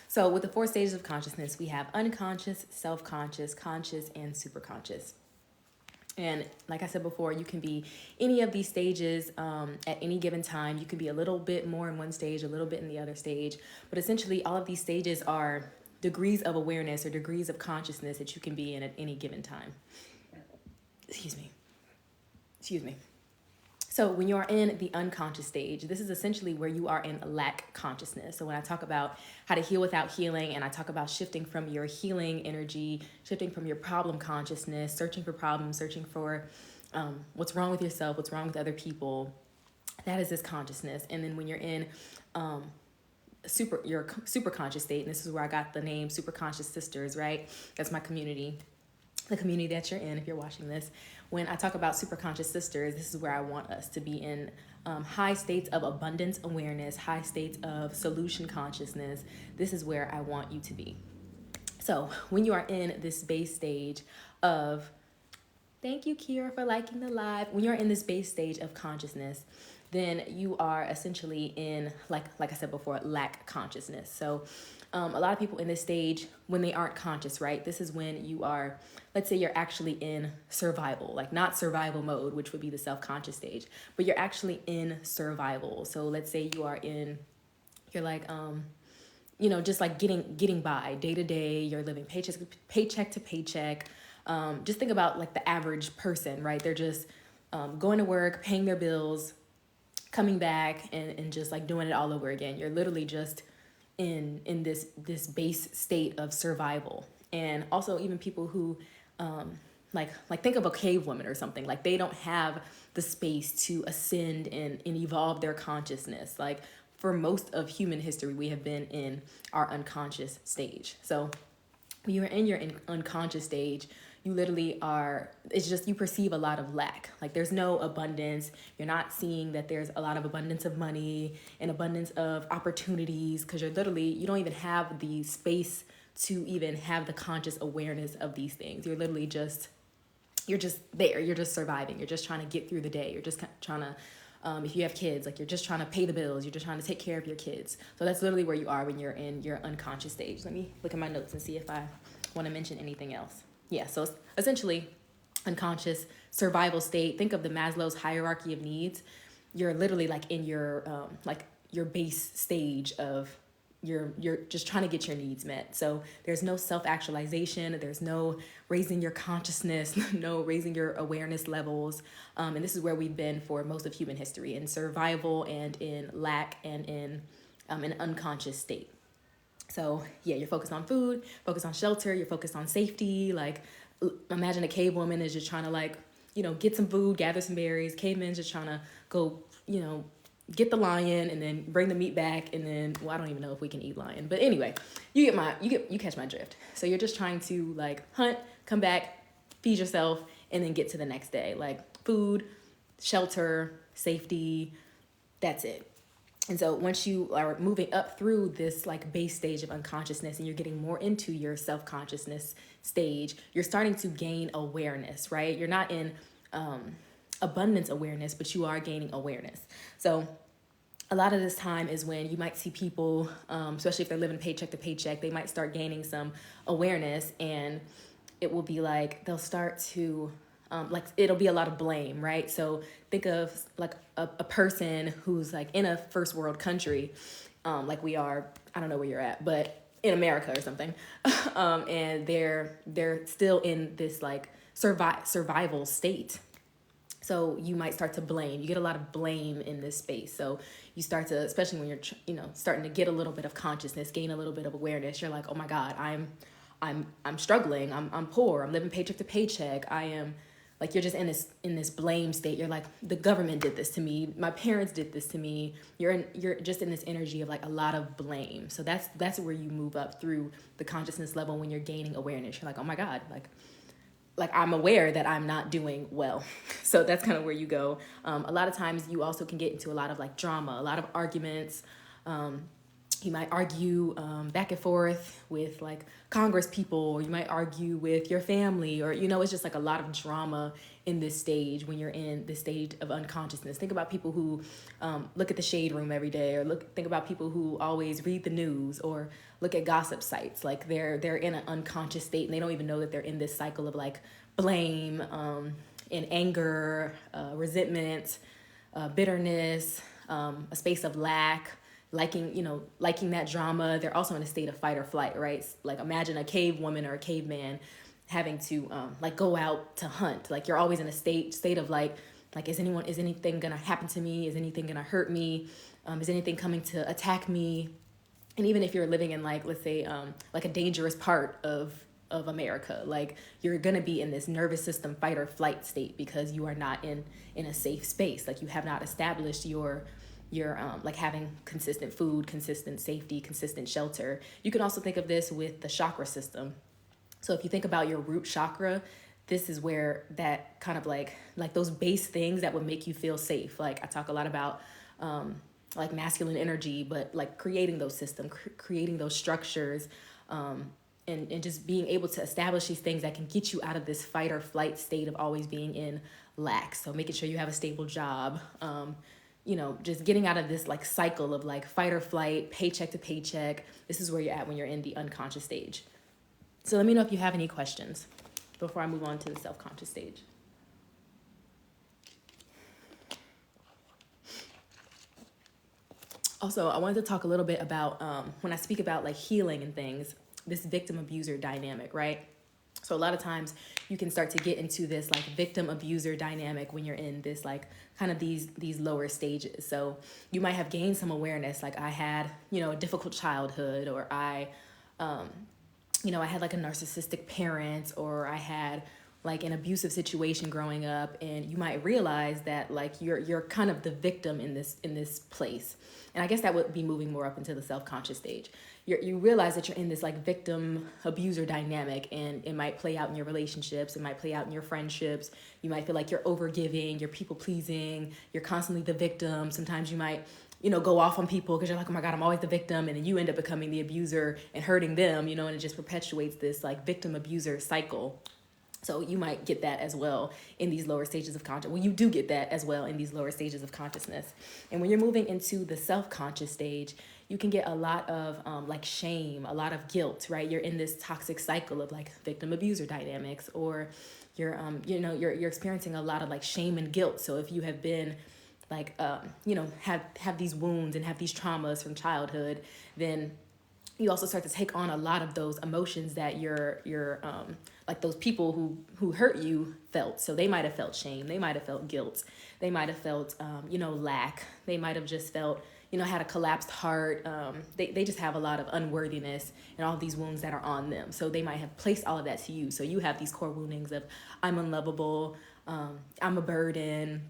So with the four stages of consciousness, we have unconscious, self-conscious, conscious, and superconscious. And like I said before, you can be any of these stages at any given time. You can be a little bit more in one stage, a little bit in the other stage. But essentially, all of these stages are degrees of awareness or degrees of consciousness that you can be in at any given time. Excuse me. Excuse me. So when you are in the unconscious stage, this is essentially where you are in lack consciousness. So when I talk about how to heal without healing, and I talk about shifting from your healing energy, shifting from your problem consciousness, searching for problems, searching for what's wrong with yourself, what's wrong with other people, that is this consciousness. And then when you're in your super conscious state, and this is where I got the name Super Conscious Sisters, right? That's my community, the community that you're in if you're watching this. When I talk about super conscious sisters, this is where I want us to be in high states of abundance awareness, high states of solution consciousness. This is where I want you to be. So when you are in this base stage of, thank you, Kira, for liking the live. When you're in this base stage of consciousness, then you are essentially in, like I said before, lack consciousness. So a lot of people in this stage, when they aren't conscious, right? This is when you are, let's say you're actually in survival, like not survival mode, which would be the self-conscious stage, but you're actually in survival. So let's say you are in, you're like, just like getting by day to day. You're living paycheck to paycheck. Just think about like the average person, right? They're just going to work, paying their bills, coming back, and just like doing it all over again. You're literally just in this base state of survival. And also even people who like think of a cave woman or something, like they don't have the space to ascend and evolve their consciousness. Like for most of human history, we have been in our unconscious stage. So when you're in your unconscious stage, you literally are, it's just, you perceive a lot of lack. Like there's no abundance. You're not seeing that there's a lot of abundance of money and abundance of opportunities, because you don't even have the space to even have the conscious awareness of these things. You're literally just, you're just there. You're just surviving. You're just trying to get through the day. You're just trying to, if you have kids, like you're just trying to pay the bills. You're just trying to take care of your kids. So that's literally where you are when you're in your unconscious stage. Let me look at my notes and see if I want to mention anything else. Yeah, so it's essentially unconscious survival state. Think of the Maslow's hierarchy of needs. You're literally like in your your base stage of you're just trying to get your needs met. So there's no self-actualization, there's no raising your consciousness, no raising your awareness levels. And this is where we've been for most of human history, in survival and in lack and in an unconscious state. So yeah, you're focused on food, focused on shelter, you're focused on safety. Like imagine a cave woman is just trying to like, get some food, gather some berries. Cavemen's just trying to go, get the lion and then bring the meat back. And then, well, I don't even know if we can eat lion, but anyway, you catch my drift. So you're just trying to like hunt, come back, feed yourself, and then get to the next day. Like food, shelter, safety, that's it. And so once you are moving up through this like base stage of unconsciousness and you're getting more into your self-consciousness stage, you're starting to gain awareness, right? You're not in abundance awareness, but you are gaining awareness. So a lot of this time is when you might see people, especially if they're living paycheck to paycheck, they might start gaining some awareness, and it will be like they'll start to like it'll be a lot of blame, right? So think of like a person who's like in a first world country, like we are, I don't know where you're at, but in America or something, and they're still in this like survival state. So you might start to blame. You get a lot of blame in this space. So you start to, especially when you're starting to get a little bit of consciousness, gain a little bit of awareness. You're like, oh my God, I'm struggling. I'm poor. I'm living paycheck to paycheck. I am. Like you're just in this blame state. You're like, the government did this to me. My parents did this to me. You're just in this energy of like a lot of blame. So that's where you move up through the consciousness level when you're gaining awareness. You're like, oh my God, like I'm aware that I'm not doing well. So that's kind of where you go. A lot of times you also can get into a lot of like drama, a lot of arguments, You might argue back and forth with like Congress people, or you might argue with your family, or, it's just like a lot of drama in this stage when you're in this stage of unconsciousness. Think about people who look at the shade room every day, or think about people who always read the news or look at gossip sites. Like they're in an unconscious state, and they don't even know that they're in this cycle of like blame, and anger, resentment, bitterness, a space of lack, liking that drama. They're also in a state of fight or flight, right? Like imagine a cave woman or a caveman having to like go out to hunt. Like you're always in a state of like is anything gonna happen to me? Is anything gonna hurt me? Is anything coming to attack me? And even if you're living in like, let's say, like a dangerous part of America, like you're gonna be in this nervous system fight or flight state because you are not in a safe space. Like you have not established your like having consistent food, consistent safety, consistent shelter. You can also think of this with the chakra system. So if you think about your root chakra, this is where that kind of like those base things that would make you feel safe. Like I talk a lot about like masculine energy, but like creating those systems, creating those structures, and just being able to establish these things that can get you out of this fight or flight state of always being in lack. So making sure you have a stable job, just getting out of this like cycle of like fight or flight, paycheck to paycheck. This is where you're at when you're in the unconscious stage. So let me know if you have any questions before I move on to the self-conscious stage. Also, I wanted to talk a little bit about when I speak about like healing and things, this victim abuser dynamic, right? So a lot of times you can start to get into this like victim abuser dynamic when you're in this like kind of these lower stages. So you might have gained some awareness, like I had, a difficult childhood, or I had like a narcissistic parent, or I had like an abusive situation growing up, and you might realize that like you're kind of the victim in this place. And I guess that would be moving more up into the self-conscious stage. You realize that you're in this like victim abuser dynamic, and it might play out in your relationships. It might play out in your friendships. You might feel like you're overgiving, you're people pleasing, you're constantly the victim. Sometimes you might, go off on people because you're like, oh my God, I'm always the victim. And then you end up becoming the abuser and hurting them, and it just perpetuates this like victim abuser cycle. So you might get that as well in these lower stages of consciousness. Well, you do get that as well in these lower stages of consciousness. And when you're moving into the self-conscious stage, you can get a lot of like shame, a lot of guilt, right? You're in this toxic cycle of like victim abuser dynamics, or you're experiencing a lot of like shame and guilt. So if you have been like, have these wounds and have these traumas from childhood, then you also start to take on a lot of those emotions that your like those people who hurt you felt. So they might have felt shame, they might have felt guilt, they might have felt lack, they might have just felt had a collapsed heart. They just have a lot of unworthiness and all these wounds that are on them. So they might have placed all of that to you. So you have these core woundings of I'm unlovable, I'm a burden.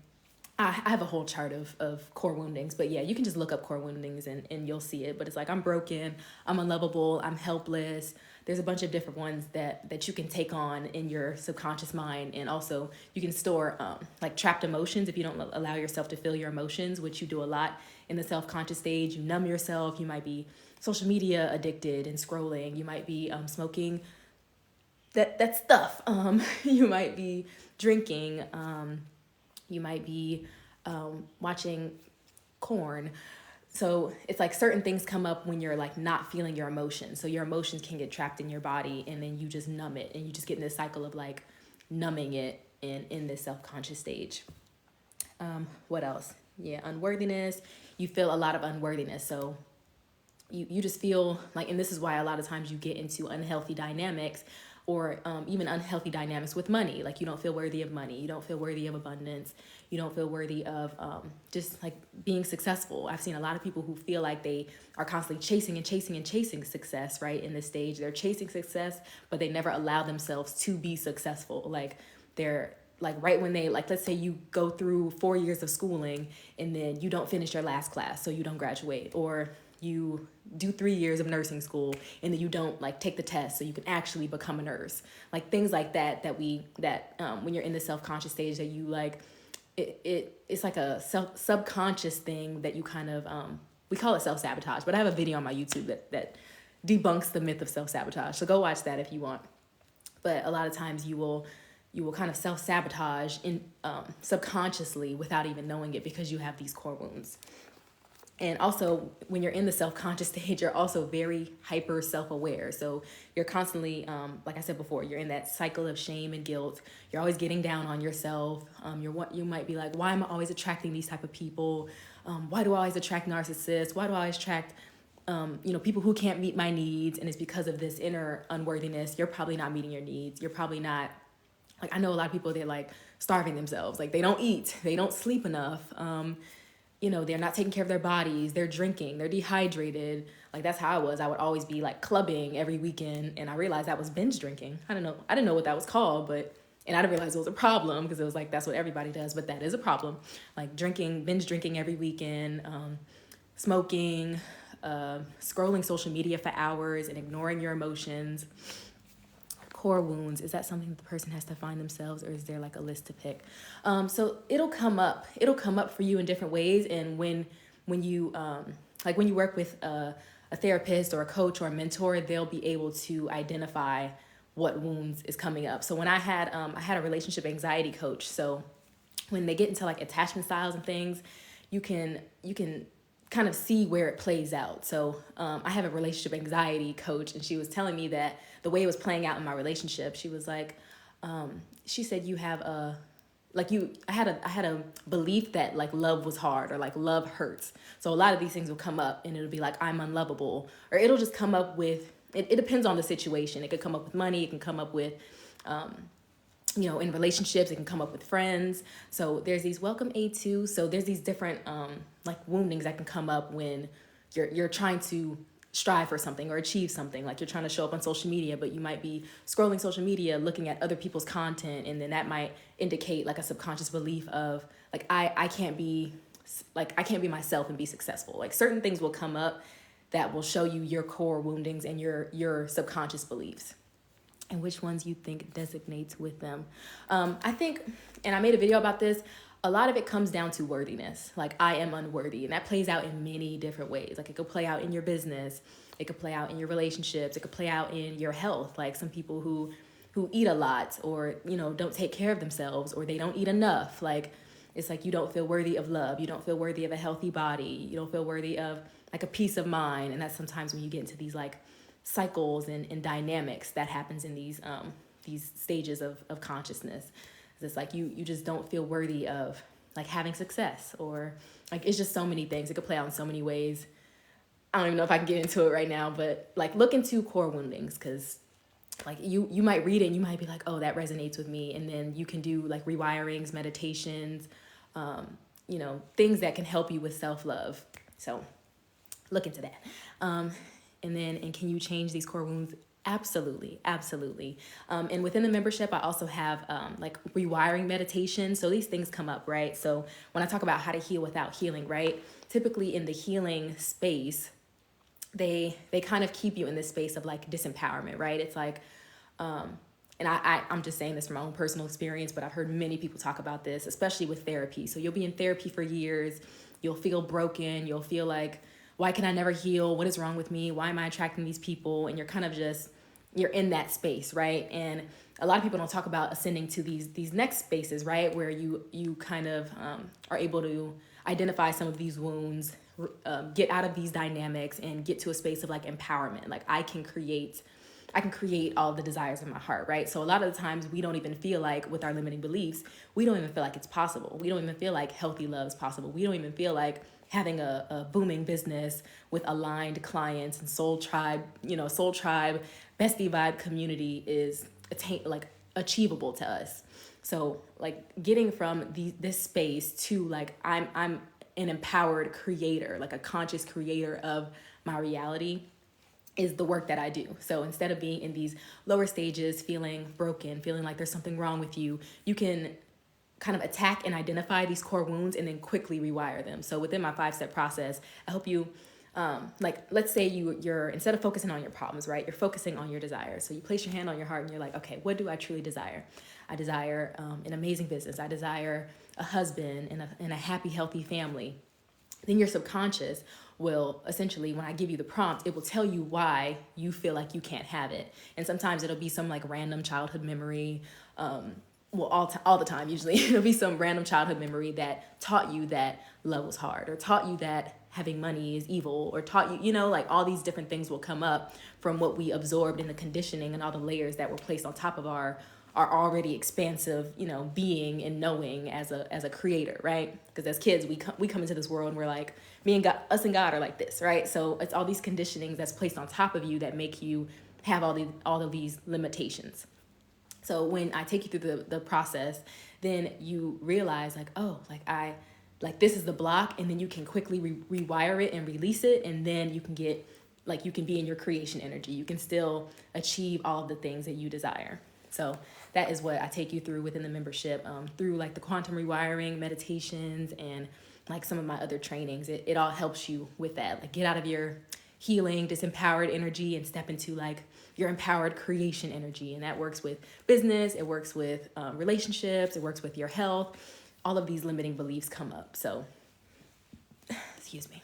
I have a whole chart of core woundings, but yeah, you can just look up core woundings and you'll see it. But it's like, I'm broken, I'm unlovable, I'm helpless. There's a bunch of different ones that you can take on in your subconscious mind. And also you can store like trapped emotions if you don't allow yourself to feel your emotions, which you do a lot in the self-conscious stage. You numb yourself. You might be social media addicted and scrolling. You might be smoking that stuff. You might be drinking. You might be watching corn. So it's like certain things come up when you're like not feeling your emotions. So your emotions can get trapped in your body, and then you just numb it, and you just get in this cycle of like numbing it in this self-conscious stage. What else? Yeah, unworthiness. You feel a lot of unworthiness. So you just feel like, and this is why a lot of times you get into unhealthy dynamics, or even unhealthy dynamics with money. Like you don't feel worthy of money. You don't feel worthy of abundance. You don't feel worthy of just like being successful. I've seen a lot of people who feel like they are constantly chasing and chasing and chasing success, right? In this stage, they're chasing success, but they never allow themselves to be successful. Like they're like right when they, like, let's say you go through 4 years of schooling and then you don't finish your last class, so you don't graduate, or you do 3 years of nursing school and then you don't like take the test so you can actually become a nurse. Like things like that when you're in the self-conscious stage, that you like it's like a subconscious thing that you kind of we call it self-sabotage, but I have a video on my YouTube that debunks the myth of self-sabotage. So go watch that if you want. But a lot of times you will kind of self-sabotage in subconsciously without even knowing it, because you have these core wounds. And also, when you're in the self-conscious stage, you're also very hyper self-aware. So you're constantly, like I said before, you're in that cycle of shame and guilt. You're always getting down on yourself. You might be like, why am I always attracting these type of people? Why do I always attract narcissists? Why do I always attract people who can't meet my needs? And it's because of this inner unworthiness. You're probably not meeting your needs. You're probably not, like, I know a lot of people, they're like starving themselves. Like, they don't eat, they don't sleep enough. They're not taking care of their bodies, they're drinking, they're dehydrated. Like, that's how I was. I would always be like clubbing every weekend, and I realized that was binge drinking. I didn't know what that was called, and I didn't realize it was a problem, because it was like, that's what everybody does, but that is a problem. Like binge drinking every weekend, smoking, scrolling social media for hours and ignoring your emotions. Core wounds, is that something that the person has to find themselves, or is there like a list to pick? So it'll come up for you in different ways. And when you when you work with a therapist or a coach or a mentor, they'll be able to identify what wounds is coming up. So when I had a relationship anxiety coach, so when they get into like attachment styles and things, you can kind of see where it plays out. So I have a relationship anxiety coach, and she was telling me that the way it was playing out in my relationship, she was like, she said, you have I had a belief that like love was hard, or like love hurts. So a lot of these things will come up, and it'll be like, I'm unlovable, or it'll just come up with, it depends on the situation. It could come up with money. It can come up with, in relationships, it can come up with friends. So there's these welcome A2. So there's these different like woundings that can come up when you're trying to strive for something or achieve something. Like, you're trying to show up on social media, but you might be scrolling social media, looking at other people's content, and then that might indicate like a subconscious belief of like, I can't be myself and be successful. Like, certain things will come up that will show you your core woundings and your subconscious beliefs, and which ones you think designates with them. I think, and I made a video about this, a lot of it comes down to worthiness. Like, I am unworthy, and that plays out in many different ways. Like, it could play out in your business, it could play out in your relationships, it could play out in your health. Like, some people who eat a lot, or don't take care of themselves, or they don't eat enough. Like, it's like, you don't feel worthy of love, you don't feel worthy of a healthy body, you don't feel worthy of like a peace of mind. And that's sometimes when you get into these like cycles and dynamics that happens in these stages of consciousness. It's like you just don't feel worthy of like having success, or like, it's just so many things. It could play out in so many ways. I don't even know if I can get into it right now, but like, look into core woundings, because like you might read it and you might be like, oh, that resonates with me. And then you can do like rewirings, meditations, things that can help you with self-love. So look into that. And can you change these core wounds? Absolutely. And within the membership, I also have like rewiring meditation. So these things come up, right? So when I talk about how to heal without healing, right? Typically in the healing space, they kind of keep you in this space of like disempowerment, right? It's like, and I'm just saying this from my own personal experience, but I've heard many people talk about this, especially with therapy. So you'll be in therapy for years, you'll feel broken, you'll feel like, why can I never heal? What is wrong with me? Why am I attracting these people? And you're kind of you're in that space, right? And a lot of people don't talk about ascending to these next spaces, right? Where you kind of are able to identify some of these wounds, get out of these dynamics, and get to a space of like empowerment. Like, I can create all the desires of my heart, right? So a lot of the times we don't even feel like, with our limiting beliefs, we don't even feel like it's possible. We don't even feel like healthy love is possible. We don't even feel like having a booming business with aligned clients and soul tribe, bestie vibe community is achievable to us. So like, getting from this space to like, I'm an empowered creator, like a conscious creator of my reality, is the work that I do. So instead of being in these lower stages, feeling broken, feeling like there's something wrong with you, you can kind of attack and identify these core wounds and then quickly rewire them. So within my 5-step process, I help you, let's say you're instead of focusing on your problems, right? You're focusing on your desires. So you place your hand on your heart and you're like, okay, what do I truly desire? I desire an amazing business. I desire a husband and a happy, healthy family. then your subconscious will essentially, when I give you the prompt, it will tell you why you feel like you can't have it. And sometimes it'll be some like random childhood memory. Well, all the time, usually it'll be some random childhood memory that taught you that love was hard, or taught you that having money is evil, or taught you, like all these different things will come up from what we absorbed in the conditioning and all the layers that were placed on top of our already expansive, being and knowing as a creator, right? Because as kids, we come into this world and we're like, me and God, us and God are like this, right? So it's all these conditionings that's placed on top of you that make you have all of these limitations. So when I take you through the process, then you realize like, oh, this is the block, and then you can quickly rewire it and release it, and then you can get, you can be in your creation energy. You can still achieve all of the things that you desire. So that is what I take you through within the membership, through like the quantum rewiring, meditations, and like some of my other trainings. It all helps you with that. Like get out of your healing, disempowered energy and step into like your empowered creation energy. And that works with business, it works with relationships, it works with your health. All of these limiting beliefs come up. So, excuse me.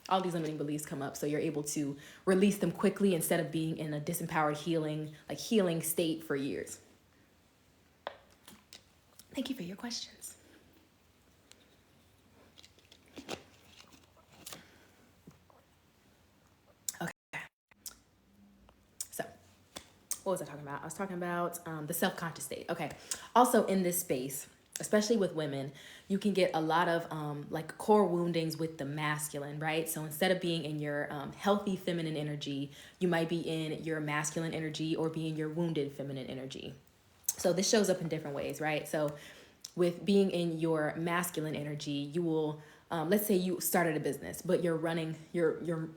All these limiting beliefs come up, so you're able to release them quickly instead of being in a disempowered healing state for years. Thank you for your questions. Okay. So, what was I talking about? I was talking about the self-conscious state. Okay. Also in this space, especially with women, you can get a lot of like core woundings with the masculine, right? So instead of being in your healthy feminine energy, you might be in your masculine energy or be in your wounded feminine energy. So this shows up in different ways, right? So with being in your masculine energy, you will, let's say you started a business, but you're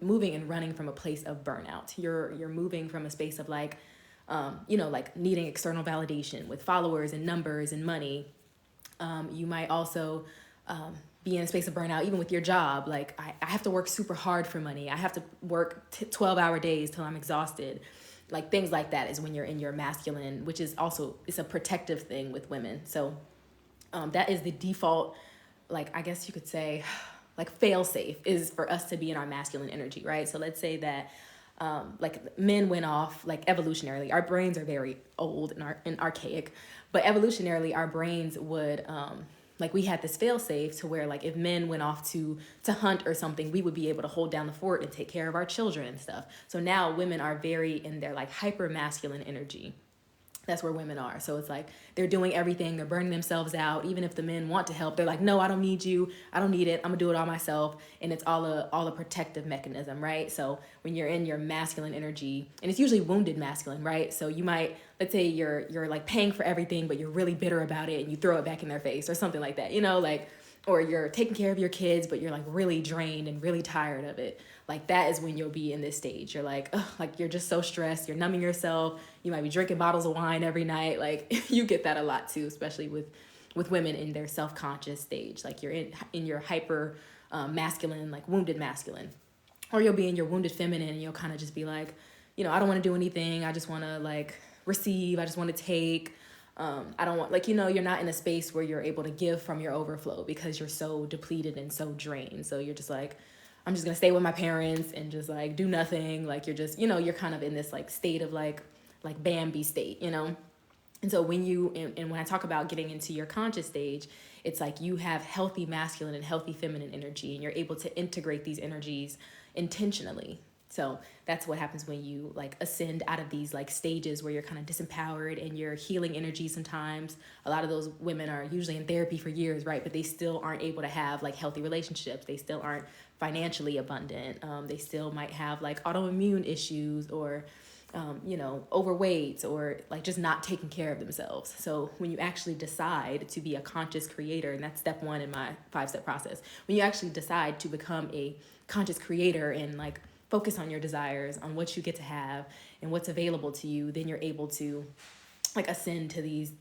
moving and running from a place of burnout. You're moving from a space of like, like needing external validation with followers and numbers and money. You might also be in a space of burnout, even with your job. Like I have to work super hard for money. I have to work 12-hour days till I'm exhausted. Like things like that is when you're in your masculine, which is also, it's a protective thing with women. So that is the default, like I guess you could say, like fail safe is for us to be in our masculine energy, right? So let's say that like men went off, like evolutionarily, our brains are very old and archaic, but evolutionarily our brains would, like we had this fail safe to where like if men went off to hunt or something, we would be able to hold down the fort and take care of our children and stuff. So now women are very in their like hyper masculine energy. That's where women are. So it's like they're doing everything, they're burning themselves out. Even if the men want to help, they're like, no, I don't need you, I don't need it, I'm gonna do it all myself. And it's all a protective mechanism, right? So when you're in your masculine energy, and it's usually wounded masculine, right? So you might, let's say you're like paying for everything, but you're really bitter about it and you throw it back in their face or something like that, like, or you're taking care of your kids, but you're like really drained and really tired of it. Like that is when you'll be in this stage. You're like, ugh, like you're just so stressed. You're numbing yourself. You might be drinking bottles of wine every night. Like you get that a lot too, especially with women in their self-conscious stage. Like you're in your hyper masculine, like wounded masculine, or you'll be in your wounded feminine and you'll kind of just be like, I don't want to do anything. I just want to like receive. I just want to take. I don't want, like, you're not in a space where you're able to give from your overflow because you're so depleted and so drained. So you're just like, I'm just going to stay with my parents and just like do nothing. Like you're just, you're kind of in this like state of like Bambi state, And so when when I talk about getting into your conscious stage, it's like you have healthy masculine and healthy feminine energy and you're able to integrate these energies intentionally. So that's what happens when you like ascend out of these like stages where you're kind of disempowered and you're healing energy sometimes. A lot of those women are usually in therapy for years, right? But they still aren't able to have like healthy relationships. They still aren't financially abundant. They still might have like autoimmune issues or, overweight or like just not taking care of themselves. So when you actually decide to be a conscious creator, and that's step 1 in my 5-step process, when you actually decide to become a conscious creator and like focus on your desires, on what you get to have and what's available to you, then you're able to like ascend to these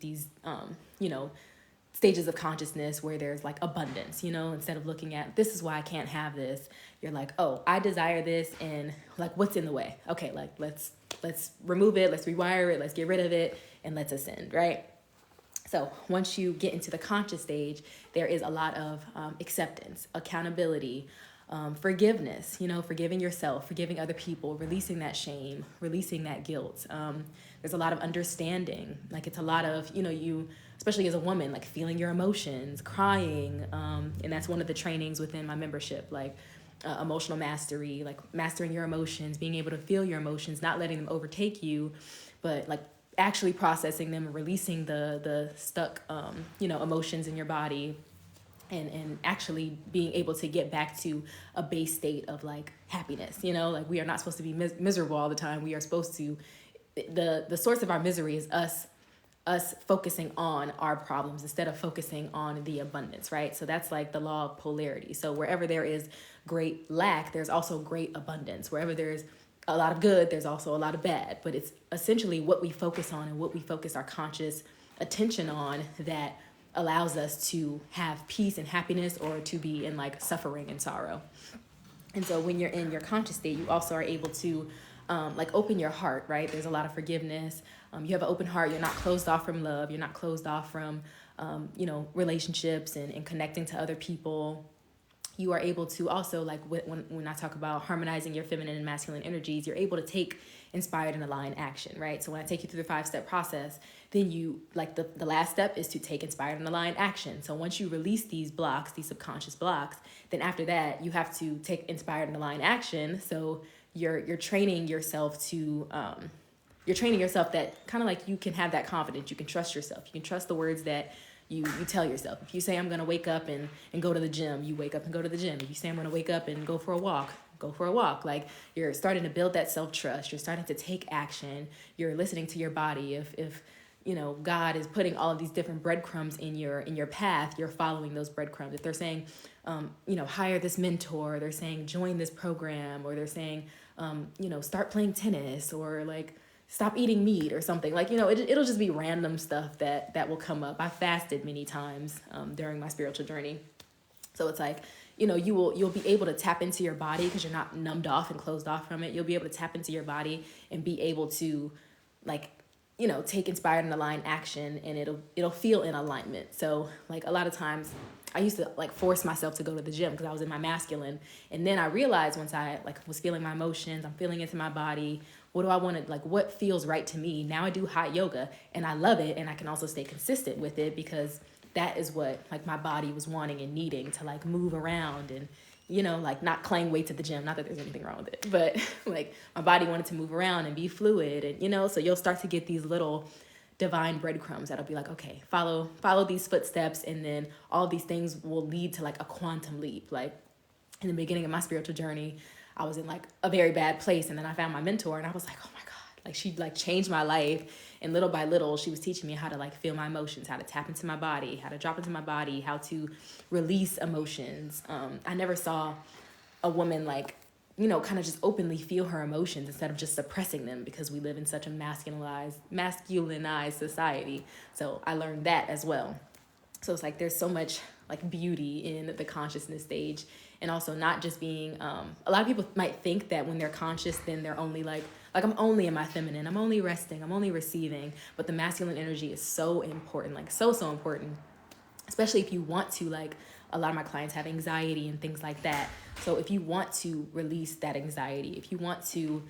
stages of consciousness where there's like abundance, instead of looking at this is why I can't have this, you're like, oh, I desire this and like what's in the way? Okay, like let's remove it, let's rewire it, let's get rid of it, and let's ascend, right? So once you get into the conscious stage, there is a lot of acceptance, accountability, forgiveness, forgiving yourself, forgiving other people, releasing that shame, releasing that guilt. There's a lot of understanding. Like it's a lot of, you, especially as a woman, like feeling your emotions, crying. And that's one of the trainings within my membership, like emotional mastery, like mastering your emotions, being able to feel your emotions, not letting them overtake you, but like actually processing them and releasing the stuck, emotions in your body, and actually being able to get back to a base state of like happiness. Like we are not supposed to be miserable all the time. We are supposed to, the source of our misery is us focusing on our problems instead of focusing on the abundance, right? So that's like the law of polarity. So wherever there is great lack, there's also great abundance. Wherever there's a lot of good, there's also a lot of bad. But it's essentially what we focus on and what we focus our conscious attention on that allows us to have peace and happiness, or to be in like suffering and sorrow. And so when you're in your conscious state, you also are able to like open your heart, right? There's a lot of forgiveness. You have an open heart. You're not closed off from love. You're not closed off from, relationships and connecting to other people. You are able to also, like when I talk about harmonizing your feminine and masculine energies, you're able to take inspired and aligned action, right? So when I take you through the 5-step process, then you, like the last step is to take inspired and aligned action. So once you release these blocks, these subconscious blocks, then after that, you have to take inspired and aligned action. So you're training yourself to, you're training yourself that kind of like you can have that confidence. You can trust yourself. You can trust the words that you tell yourself. If you say, I'm going to wake up and go to the gym, you wake up and go to the gym. If you say, I'm going to wake up and go for a walk, go for a walk. Like you're starting to build that self-trust. You're starting to take action. You're listening to your body. If God is putting all of these different breadcrumbs in your path, you're following those breadcrumbs. If they're saying, hire this mentor, they're saying, join this program, or they're saying, start playing tennis, or like, stop eating meat or something, like, it'll just be random stuff that will come up. I fasted many times during my spiritual journey. So it's like, you'll be able to tap into your body because you're not numbed off and closed off from it. You'll be able to tap into your body and be able to like, take inspired and aligned action, and it'll feel in alignment. So like a lot of times I used to like force myself to go to the gym because I was in my masculine. And then I realized once I like was feeling my emotions, I'm feeling into my body. What do I want to, like, what feels right to me? Now I do hot yoga and I love it. And I can also stay consistent with it because that is what like my body was wanting and needing, to like move around and, like not claim weights at the gym. Not that there's anything wrong with it, but like my body wanted to move around and be fluid. And, so you'll start to get these little divine breadcrumbs that'll be like, okay, follow these footsteps. And then all these things will lead to like a quantum leap. Like in the beginning of my spiritual journey, I was in like a very bad place. And then I found my mentor and I was like, oh my God, like she like changed my life. And little by little, she was teaching me how to like feel my emotions, how to tap into my body, how to drop into my body, how to release emotions. I never saw a woman like, kind of just openly feel her emotions instead of just suppressing them, because we live in such a masculinized society. So I learned that as well. So it's like there's so much like beauty in the consciousness stage. And also not just being, a lot of people might think that when they're conscious, then they're only like I'm only in my feminine, I'm only resting, I'm only receiving. But the masculine energy is so important, like so important, especially if you want to, like a lot of my clients have anxiety and things like that. So if you want to release that anxiety, if you want to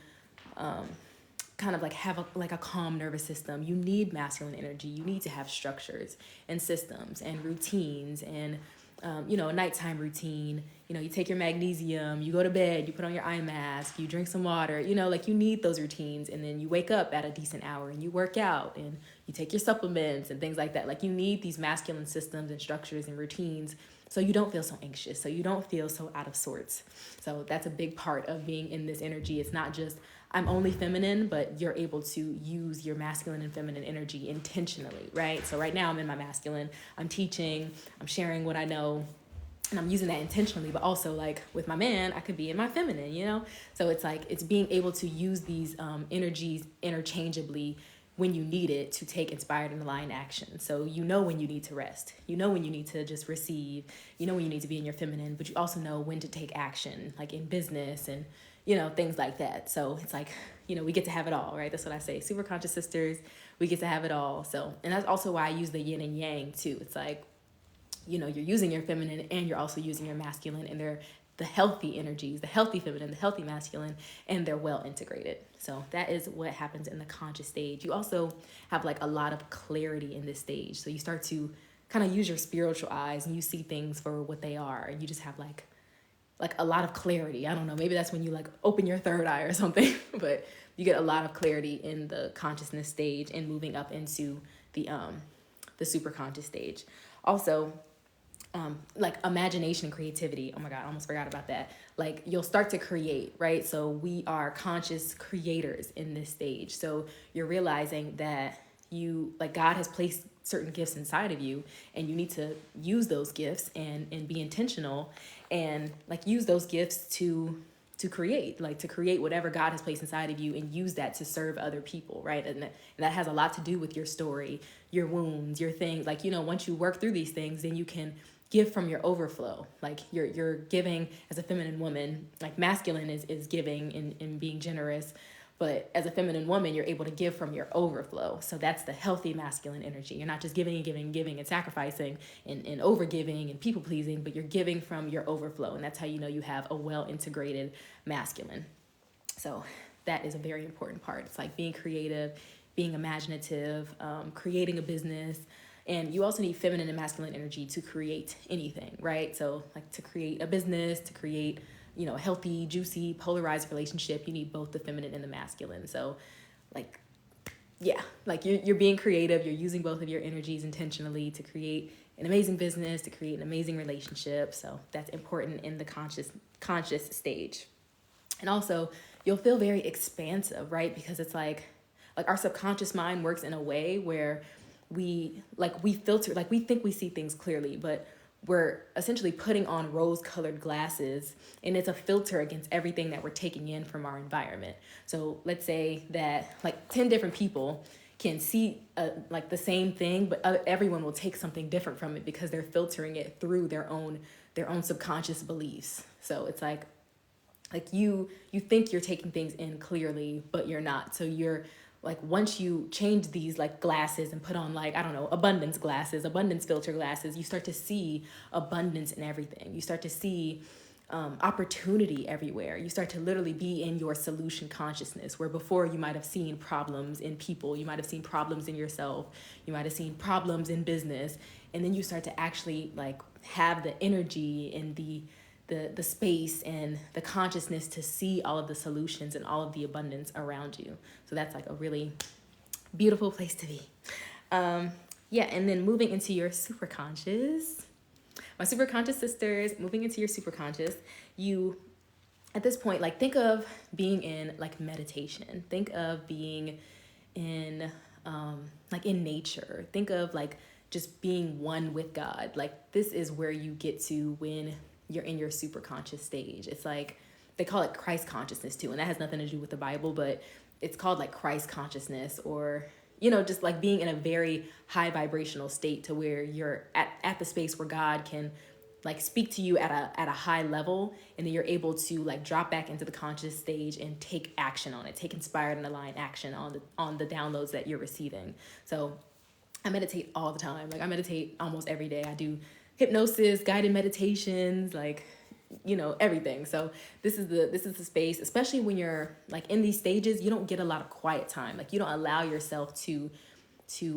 kind of like have a calm nervous system, you need masculine energy. You need to have structures and systems and routines and a nighttime routine. You take your magnesium, you go to bed, you put on your eye mask, you drink some water, like you need those routines. And then you wake up at a decent hour and you work out and you take your supplements and things like that. Like you need these masculine systems and structures and routines so you don't feel so anxious, so you don't feel so out of sorts. So that's a big part of being in this energy. It's not just I'm only feminine, but you're able to use your masculine and feminine energy intentionally, right? So right now I'm in my masculine, I'm teaching, I'm sharing what I know, and I'm using that intentionally, but also like with my man, I could be in my feminine, So it's like, it's being able to use these energies interchangeably when you need it to take inspired and aligned action. So when you need to rest, when you need to just receive, when you need to be in your feminine, but you also know when to take action, like in business and, things like that. So it's like we get to have it all, right? That's what I say. Super conscious sisters, we get to have it all. So, and that's also why I use the yin and yang too. It's like, you're using your feminine and you're also using your masculine, and they're the healthy energies, the healthy feminine, the healthy masculine, and they're well integrated. So that is what happens in the conscious stage. You also have like a lot of clarity in this stage. So you start to kind of use your spiritual eyes and you see things for what they are. And you just have like a lot of clarity. I don't know, maybe that's when you like open your third eye or something, but you get a lot of clarity in the consciousness stage and moving up into the super conscious stage. Also, like imagination and creativity. Oh my God, I almost forgot about that. Like you'll start to create, right? So we are conscious creators in this stage. So you're realizing that God has placed certain gifts inside of you, and you need to use those gifts and be intentional and like use those gifts to create, like to create whatever God has placed inside of you and use that to serve other people, right? And that has a lot to do with your story, your wounds, your things. Like, once you work through these things, then you can give from your overflow. Like you're giving as a feminine woman. Like masculine is giving and being generous, but as a feminine woman, you're able to give from your overflow. So that's the healthy masculine energy. You're not just giving and giving and giving and sacrificing and over giving and people pleasing, but you're giving from your overflow. And that's how you have a well integrated masculine. So that is a very important part. It's like being creative, being imaginative, creating a business. And you also need feminine and masculine energy to create anything, right? So like to create a business, to create a healthy, juicy, polarized relationship, you need both the feminine and the masculine. So like, yeah, like you're being creative, you're using both of your energies intentionally to create an amazing business, to create an amazing relationship. So that's important in the conscious stage. And also you'll feel very expansive, right? Because it's like our subconscious mind works in a way where we filter, like we think we see things clearly, but we're essentially putting on rose-colored glasses, and it's a filter against everything that we're taking in from our environment. So let's say that like 10 different people can see like the same thing, but everyone will take something different from it because they're filtering it through their own subconscious beliefs. So it's like you think you're taking things in clearly, but you're not. So you're like, once you change these like glasses and put on like, I don't know, abundance glasses, abundance filter glasses, you start to see abundance in everything. You start to see opportunity everywhere. You start to literally be in your solution consciousness, where before you might have seen problems in people, you might have seen problems in yourself, you might have seen problems in business, and then you start to actually like have the energy and the space and the consciousness to see all of the solutions and all of the abundance around you. So that's like a really beautiful place to be. Yeah, and then moving into your superconscious. My superconscious sisters, moving into your superconscious, you, at this point, like think of being in like meditation. Think of being in like in nature. Think of like just being one with God. Like this is where you get to when you're in your super conscious stage. It's like they call it Christ consciousness too, and that has nothing to do with the Bible, but it's called like Christ consciousness, or just like being in a very high vibrational state to where you're at the space where God can like speak to you at a high level, and then you're able to like drop back into the conscious stage and take action on it, take inspired and aligned action on the downloads that you're receiving. So I meditate all the time. Like I meditate almost every day. I do hypnosis, guided meditations, like everything. So this is the space, especially when you're like in these stages, you don't get a lot of quiet time. Like you don't allow yourself to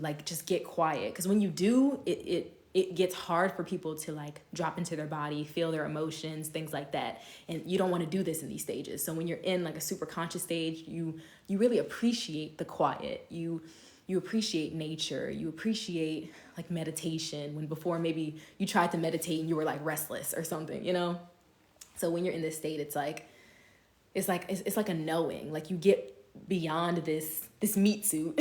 like just get quiet, because when you do, it gets hard for people to like drop into their body, feel their emotions, things like that. And you don't want to do this in these stages. So when you're in like a super conscious stage, you really appreciate the quiet. You appreciate nature, you appreciate like meditation, when before maybe you tried to meditate and you were like restless or something, So when you're in this state, it's like a knowing, like you get beyond this meat suit,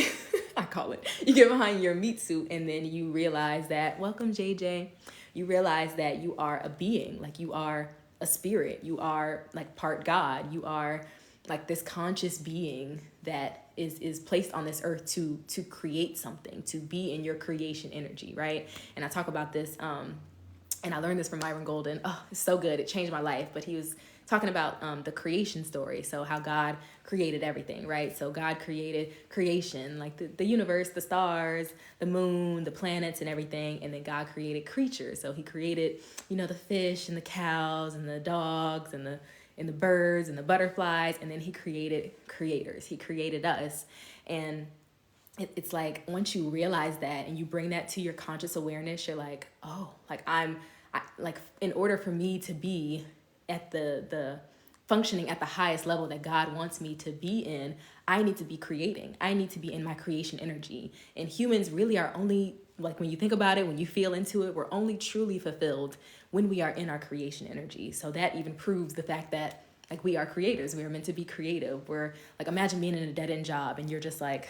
I call it. You get behind your meat suit, and then you realize that, welcome JJ, you realize that you are a being, like you are a spirit, you are like part God, you are like this conscious being that is placed on this earth to create something, to be in your creation energy, right? And I talk about this, and I learned this from Myron Golden. Oh, it's so good. It changed my life. But he was talking about the creation story. So how God created everything, right? So God created creation, like the universe, the stars, the moon, the planets and everything. And then God created creatures. So he created, the fish and the cows and the dogs and the birds and the butterflies. And then he created creators. He created us. And it's like, once you realize that and you bring that to your conscious awareness, you're like, oh, like like in order for me to be at the functioning at the highest level that God wants me to be in, I need to be creating. I need to be in my creation energy. And humans really are only, like, when you think about it, when you feel into it, we're only truly fulfilled when we are in our creation energy. So that even proves the fact that, like, we are creators. We are meant to be creative. We're like, imagine being in a dead-end job and you're just like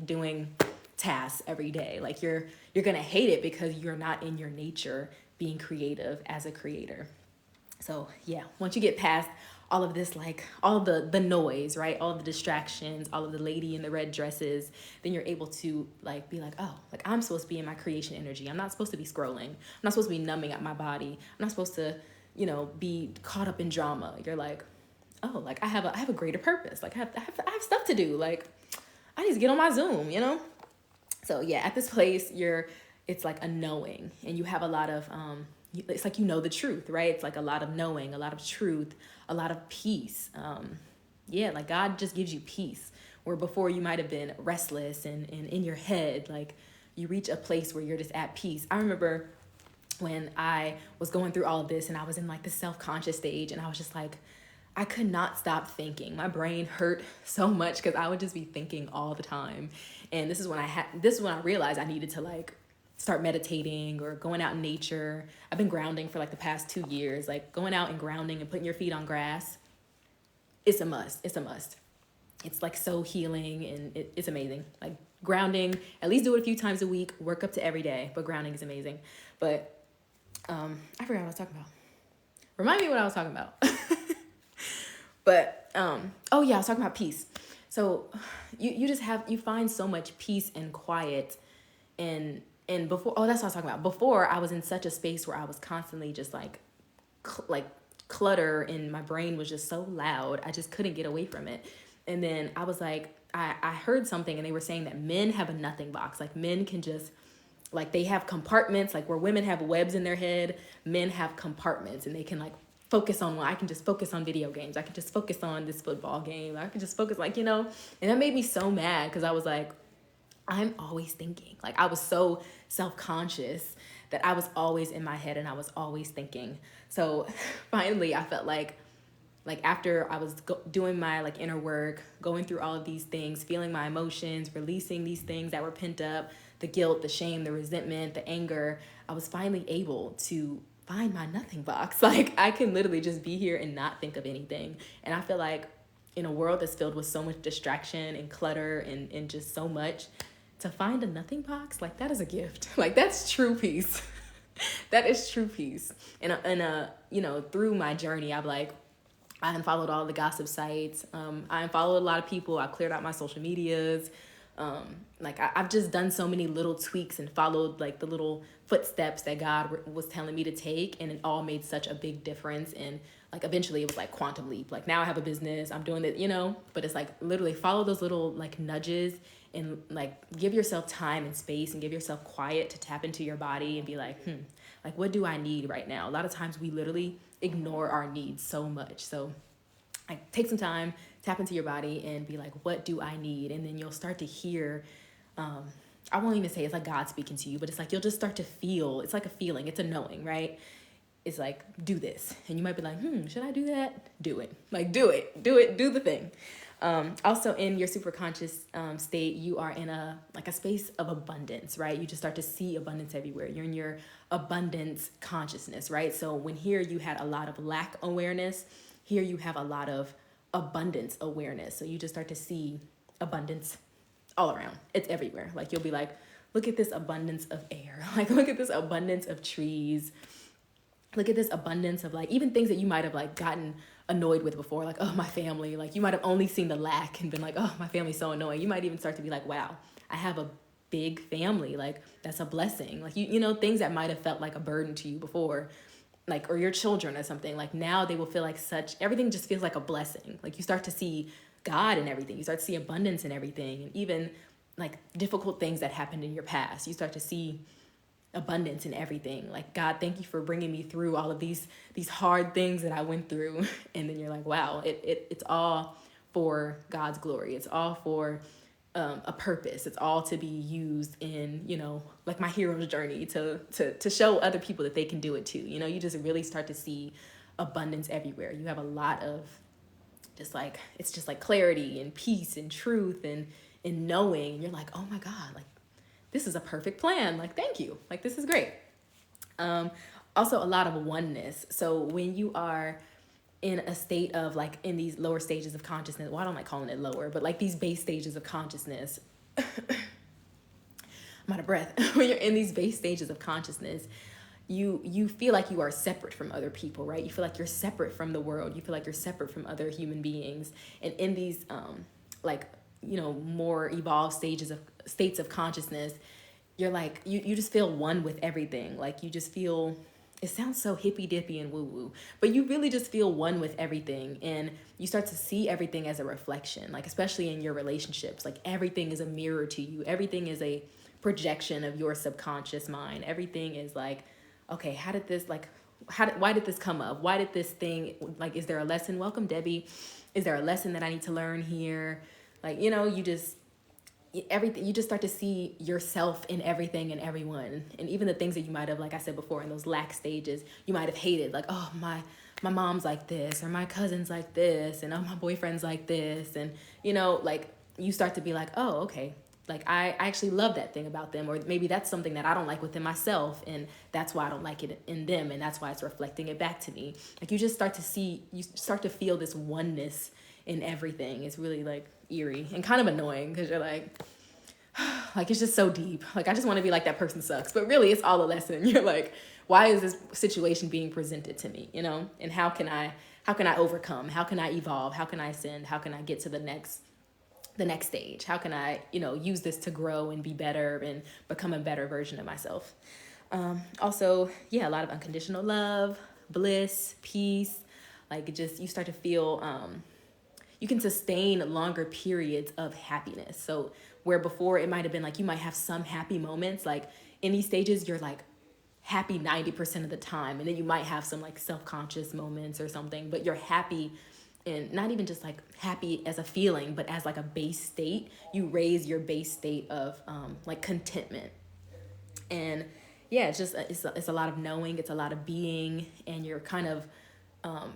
doing tasks every day. Like you're gonna hate it because you're not in your nature being creative as a creator. So yeah, once you get past all of this, like all of the noise, right? All of the distractions, all of the lady in the red dresses, then you're able to like be like, oh, like I'm supposed to be in my creation energy. I'm not supposed to be scrolling. I'm not supposed to be numbing out my body. I'm not supposed to, be caught up in drama. You're like, oh, like I have a greater purpose. Like I have stuff to do. Like I need to get on my Zoom, So yeah, at this place, it's like a knowing, and you have a lot of, it's like, the truth, right? It's like a lot of knowing, a lot of truth, a lot of peace. Yeah, like God just gives you peace, where before you might have been restless and in your head, like you reach a place where you're just at peace. I remember when I was going through all of this and I was in like the self-conscious stage, and I was just like, I could not stop thinking. My brain hurt so much because I would just be thinking all the time. And this is when I realized I needed to like start meditating or going out in nature. I've been grounding for like the past 2 years, like going out and grounding and putting your feet on grass. It's a must. It's a must. It's like so healing, and it's amazing. Like grounding, at least do it a few times a week, work up to every day, but grounding is amazing. But I forgot what I was talking about. Remind me what I was talking about. But, oh yeah, I was talking about peace. So you find so much peace and quiet and before, oh, that's what I was talking about. Before, I was in such a space where I was constantly just like clutter, and my brain was just so loud. I just couldn't get away from it. And then I was like, I heard something, and they were saying that men have a nothing box. Like men can just, like they have compartments, like where women have webs in their head, men have compartments, and they can like focus on one. I can just focus on video games. I can just focus on this football game. I can just focus and that made me so mad because I was like, I'm always thinking. Like I was so self-conscious that I was always in my head and I was always thinking. So finally I felt like after I was doing my like inner work, going through all of these things, feeling my emotions, releasing these things that were pent up, the guilt, the shame, the resentment, the anger, I was finally able to find my nothing box. Like I can literally just be here and not think of anything. And I feel like in a world that's filled with so much distraction and clutter and just so much, to find a nothing box, like that is a gift. Like that's true peace. That is true peace. And through my journey, I unfollowed all the gossip sites. I unfollowed a lot of people. I cleared out my social medias. I've just done so many little tweaks and followed like the little footsteps that God was telling me to take, and it all made such a big difference. And like eventually it was like quantum leap. Like now I have a business, I'm doing it, but it's like literally follow those little like nudges and like give yourself time and space and give yourself quiet to tap into your body and be like, like what do I need right now? A lot of times we literally ignore our needs so much. So like take some time, tap into your body and be like, what do I need? And then you'll start to hear, I won't even say it's like God speaking to you, but it's like you'll just start to feel. It's like a feeling. It's a knowing, right? It's like, do this. And you might be like, should I do that? Do it. Like, do the thing. Also in your super conscious state, you are in a space of abundance, right? You just start to see abundance everywhere. You're in your abundance consciousness, right? So when here you had a lot of lack awareness, here you have a lot of abundance awareness. So you just start to see abundance all around. It's everywhere. Like you'll be like, look at this abundance of air. Like look at this abundance of trees. Look at this abundance of like even things that you might have like gotten annoyed with before, like, oh, my family. Like you might have only seen the lack and been like, oh, my family's so annoying. You might even start to be like, wow, I have a big family. Like that's a blessing. Like you know, things that might have felt like a burden to you before. like, or your children or something, like now they will feel like everything just feels like a blessing. Like you start to see God in everything. You start to see abundance in everything. And even like difficult things that happened in your past, you start to see abundance in everything. Like, God, thank you for bringing me through all of these hard things that I went through. And then you're like, wow, it's all for God's glory. It's all for a purpose. It's all to be used in, like my hero's journey to show other people that they can do it too. You just really start to see abundance everywhere. You have a lot of it's just like clarity and peace and truth and knowing. And you're like, oh my God, like this is a perfect plan. Like, thank you. Like, this is great. Also a lot of oneness. So when you are in a state of like in these lower stages of consciousness, well, I don't like calling it lower, but like these base stages of consciousness, I'm out of breath. When you're in these base stages of consciousness, you feel like you are separate from other people, right? You feel like you're separate from the world. You feel like you're separate from other human beings. And in these more evolved states of consciousness, you're like, you just feel one with everything. Like you just feel, it sounds so hippy dippy and woo woo, but you really just feel one with everything. And you start to see everything as a reflection, like especially in your relationships, like everything is a mirror to you. Everything is a projection of your subconscious mind. Everything is like, okay, why did this come up? Why did this thing, like, is there a lesson? Welcome, Debbie. Is there a lesson that I need to learn here? Like, you just start to see yourself in everything and everyone. And even the things that you might have, like I said before, in those lack stages, you might have hated, like, oh, my mom's like this, or my cousin's like this, and oh, my boyfriend's like this. And, like you start to be like, oh, okay, like I actually love that thing about them, or maybe that's something that I don't like within myself, and that's why I don't like it in them, and that's why it's reflecting it back to me. Like you start to feel this oneness in everything. It's really like eerie and kind of annoying because you're like it's just so deep. Like I just want to be like, that person sucks, but really it's all a lesson. You're like, why is this situation being presented to me? And how can I overcome? How can I evolve? How can I ascend? How can I get to the next stage? How can I, use this to grow and be better and become a better version of myself? Also, a lot of unconditional love, bliss, peace. Like just, you start to feel, you can sustain longer periods of happiness. So where before it might have been like, you might have some happy moments, like in these stages, you're like happy 90% of the time. And then you might have some like self-conscious moments or something, but you're happy. And not even just like happy as a feeling, but as like a base state. You raise your base state of like contentment. And it's just it's a lot of knowing, it's a lot of being, and you're kind of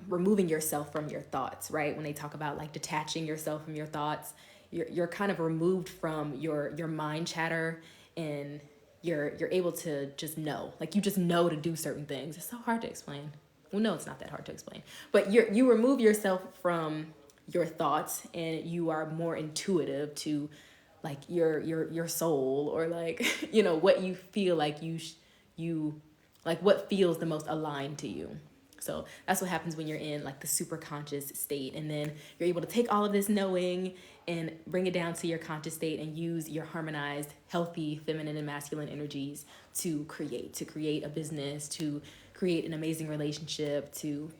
removing yourself from your thoughts, right? When they talk about like detaching yourself from your thoughts, you're kind of removed from your mind chatter, and you're able to just know, like you just know to do certain things. It's so hard to explain. Well, no, it's not that hard to explain, but you remove yourself from your thoughts, and you are more intuitive to like your soul, or like, what you feel like you like, what feels the most aligned to you. So that's what happens when you're in like the super conscious state. And then you're able to take all of this knowing and bring it down to your conscious state and use your harmonized, healthy, feminine and masculine energies to create a business, to create an amazing relationship, to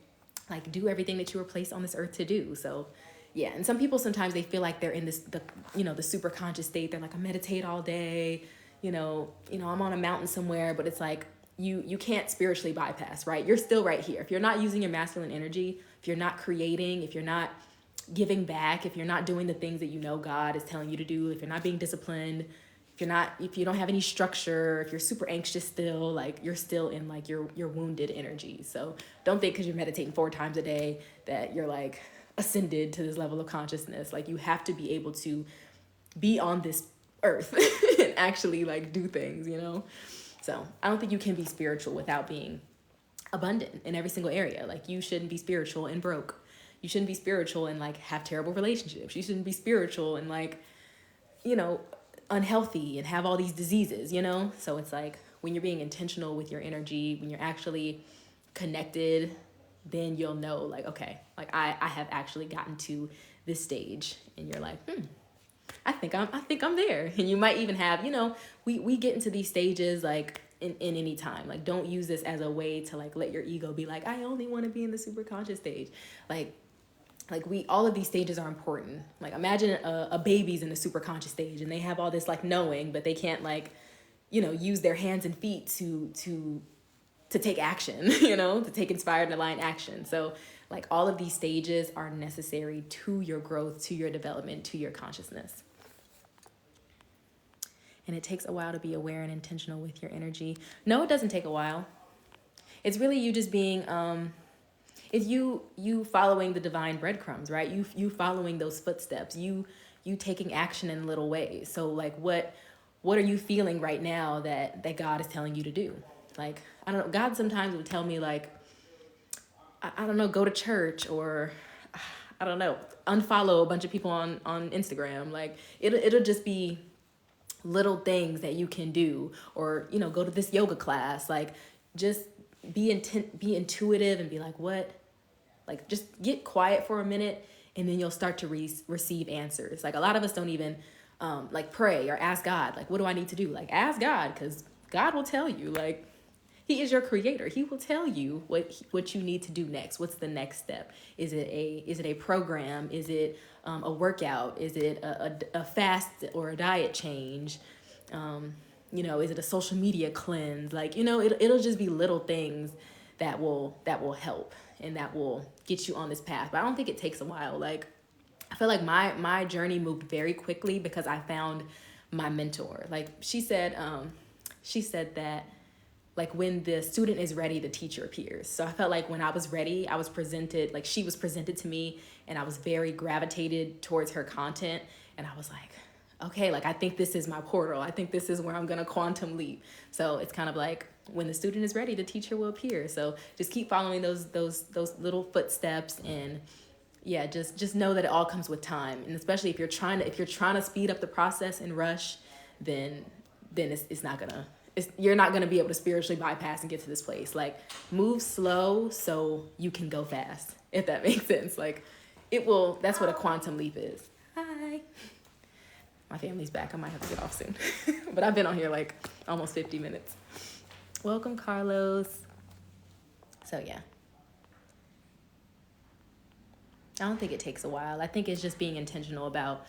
like do everything that you were placed on this earth to do. So and some people, sometimes they feel like they're in the super conscious state. They're like, I meditate all day, I'm on a mountain somewhere, but it's like, you can't spiritually bypass, right? You're still right here. If you're not using your masculine energy, if you're not creating, if you're not giving back, if you're not doing the things that God is telling you to do, if you're not being disciplined, if you don't have any structure, if you're super anxious still, like you're still in like your wounded energy. So don't think because you're meditating 4 times a day that you're like ascended to this level of consciousness. Like you have to be able to be on this earth and actually like do things, So I don't think you can be spiritual without being abundant in every single area. Like you shouldn't be spiritual and broke. You shouldn't be spiritual and like have terrible relationships. You shouldn't be spiritual and like, unhealthy and have all these diseases, So it's like when you're being intentional with your energy, when you're actually connected, then you'll know like, okay, like I have actually gotten to this stage, and you're like, I think I'm there. And you might even have, we get into these stages like in any time. Like, don't use this as a way to like let your ego be like, I only want to be in the super conscious stage. Like all of these stages are important. Like, imagine a baby's in the super conscious stage and they have all this like knowing, but they can't like, use their hands and feet to take action, to take inspired and aligned action. So like all of these stages are necessary to your growth, to your development, to your consciousness. And it takes a while to be aware and intentional with your energy. No, it doesn't take a while. It's really you just being, it's you following the divine breadcrumbs, right? You following those footsteps, you taking action in little ways. So like what are you feeling right now that God is telling you to do? Like, I don't know, God sometimes would tell me like, I don't know, go to church, or I don't know, unfollow a bunch of people on Instagram. Like it'll just be little things that you can do, or, go to this yoga class. Like just be intuitive and be like, what? Like just get quiet for a minute, and then you'll start to receive answers. Like a lot of us don't even like pray or ask God, like, what do I need to do? Like ask God, because God will tell you. Like, He is your creator. He will tell you what you need to do next. What's the next step? Is it a program? Is it a workout? Is it a fast or a diet change? Is it a social media cleanse? Like, it'll just be little things that will help and that will get you on this path. But I don't think it takes a while. Like, I feel like my journey moved very quickly because I found my mentor. Like she said that, like, when the student is ready, the teacher appears. So I felt like when I was ready, she was presented to me, and I was very gravitated towards her content. And I was like, okay, like, I think this is my portal. I think this is where I'm going to quantum leap. So it's kind of like when the student is ready, the teacher will appear. So just keep following those little footsteps, and yeah, just know that it all comes with time. And especially if you're trying to speed up the process and rush, then you're not going to be able to spiritually bypass and get to this place. Like, move slow so you can go fast, if that makes sense. Like, that's what a quantum leap is. Hi. My family's back. I might have to get off soon. But I've been on here like almost 50 minutes. Welcome, Carlos. So yeah. I don't think it takes a while. I think it's just being intentional about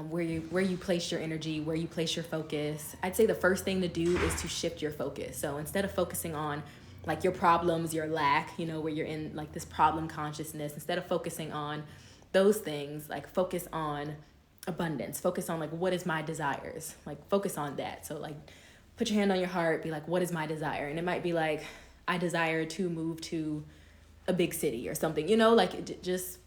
where you place your energy, where you place your focus. I'd say the first thing to do is to shift your focus. So instead of focusing on like your problems, your lack, where you're in like this problem consciousness, instead of focusing on those things, like focus on abundance, focus on like, what is my desires? Like focus on that. So like put your hand on your heart, be like, what is my desire? And it might be like, I desire to move to a big city or something, like just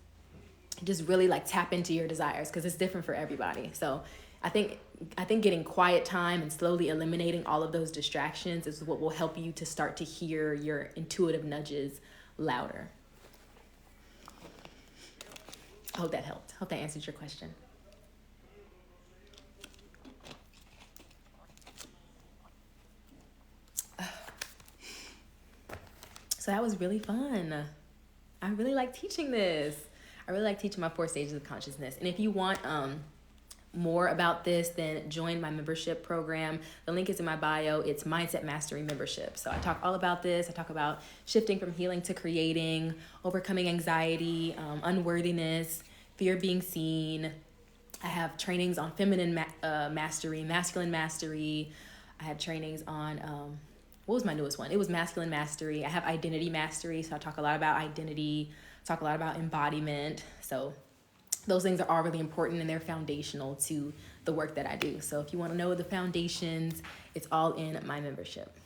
really like tap into your desires, because it's different for everybody. So I think getting quiet time and slowly eliminating all of those distractions is what will help you to start to hear your intuitive nudges louder. I hope that helped. Hope that answered your question. So that was really fun. I really like teaching this. I really like teaching my 4 stages of consciousness. And if you want more about this, then join my membership program. The link is in my bio. It's Mindset Mastery Membership. So I talk all about this. I talk about shifting from healing to creating, overcoming anxiety, unworthiness, fear of being seen. I have trainings on feminine mastery, masculine mastery. I have trainings on, what was my newest one? It was masculine mastery. I have identity mastery. So I talk a lot about identity, talk a lot about embodiment. So those things are all really important, and they're foundational to the work that I do. So if you want to know the foundations, it's all in my membership.